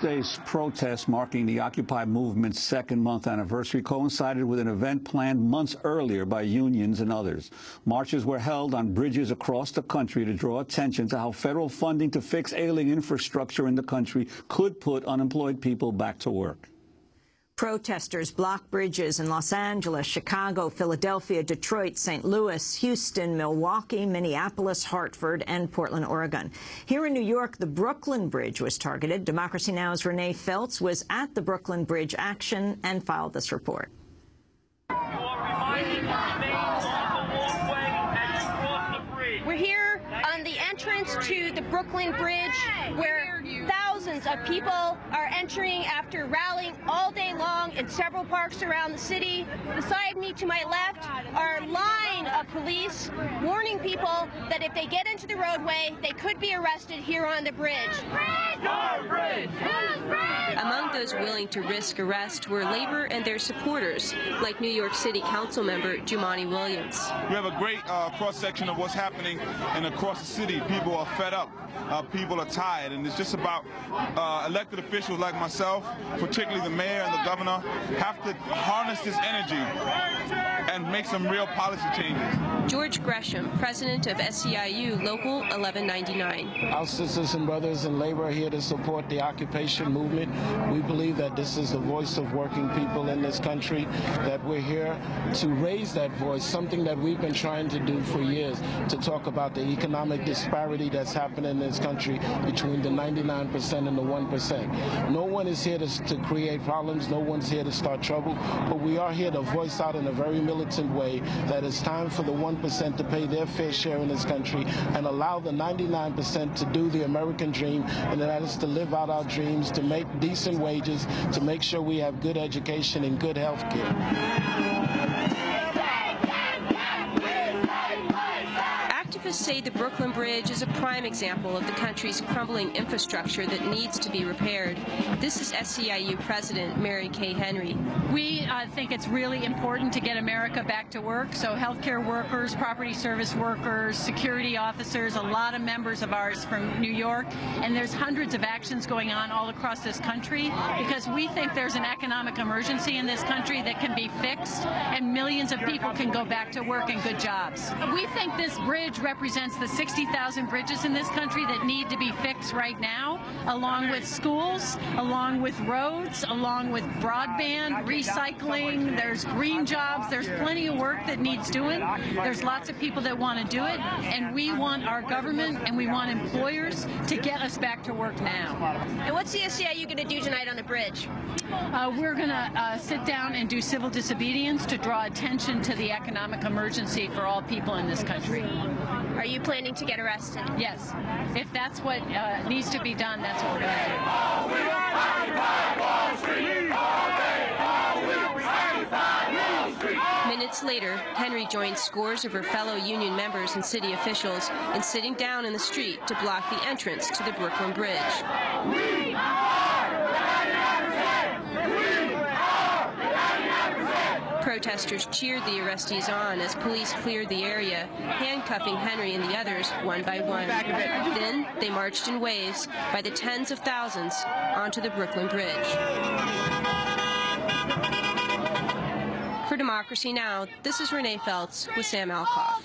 Today's protest marking the Occupy movement's second-month anniversary coincided with an event planned months earlier by unions and others. Marches were held on bridges across the country to draw attention to how federal funding to fix ailing infrastructure in the country could put unemployed people back to work. Protesters blocked bridges in Los Angeles, Chicago, Philadelphia, Detroit, St. Louis, Houston, Milwaukee, Minneapolis, Hartford, and Portland, Oregon. Here in New York, the Brooklyn Bridge was targeted. Democracy Now!'s Renee Feltz was at the Brooklyn Bridge action and filed this report. We're here on the entrance to the Brooklyn Bridge, where thousands of people are entering after rallying all day long in several parks around the city. Beside me to my left are a line of police warning people that if they get into the roadway, they could be arrested here on the bridge. Among those willing to risk arrest were labor and their supporters, like New York City Council member Jumaane Williams. We have a great cross-section of what's happening and across the city. People are fed up. People are tired, and it's just about elected officials like myself, particularly the mayor and the governor, have to harness this energy and make some real policy changes. George Gresham, president of SEIU Local 1199. Our sisters and brothers in labor are here to support the occupation movement. We believe that this is the voice of working people in this country, that we're here to raise that voice, something that we've been trying to do for years, to talk about the economic disparity that's happening in this country between the 99% and the 1%. No one is here to create problems, no one's here to start trouble, but we are here to voice out in a very militant way that it's time for the 1% to pay their fair share in this country and allow the 99% to do the American dream, and that is to live out our dreams, to make decent wages, to make sure we have good education and good health care. Activists say the Brooklyn Bridge is a prime example of the country's crumbling infrastructure that needs to be repaired. This is SEIU President Mary Kay Henry. We think it's really important to get America back to work, so healthcare workers, property service workers, security officers, a lot of members of ours from New York, and there's hundreds of actions going on all across this country because we think there's an economic emergency in this country that can be fixed and millions of people can go back to work and good jobs. We think this bridge represents the 60,000 bridges in this country that need to be fixed right now, along with schools, along with roads, along with broadband, recycling, there's green jobs, there's plenty of work that needs doing. There's lots of people that want to do it, and we want our government and we want employers to get us back to work now. And what's the SEIU going to do tonight on the bridge? We're going to sit down and do civil disobedience to draw attention to the economic emergency for all people in this country. Are you planning to get arrested? Yes. If that's what needs to be done, that's what we're going to do. Minutes later, Henry joined scores of her fellow union members and city officials in sitting down in the street to block the entrance to the Brooklyn Bridge. We Protesters cheered the arrestees on as police cleared the area, handcuffing Henry and the others one by one. Then they marched in waves by the tens of thousands onto the Brooklyn Bridge. For Democracy Now!, this is Renee Feltz with Sam Alcoff.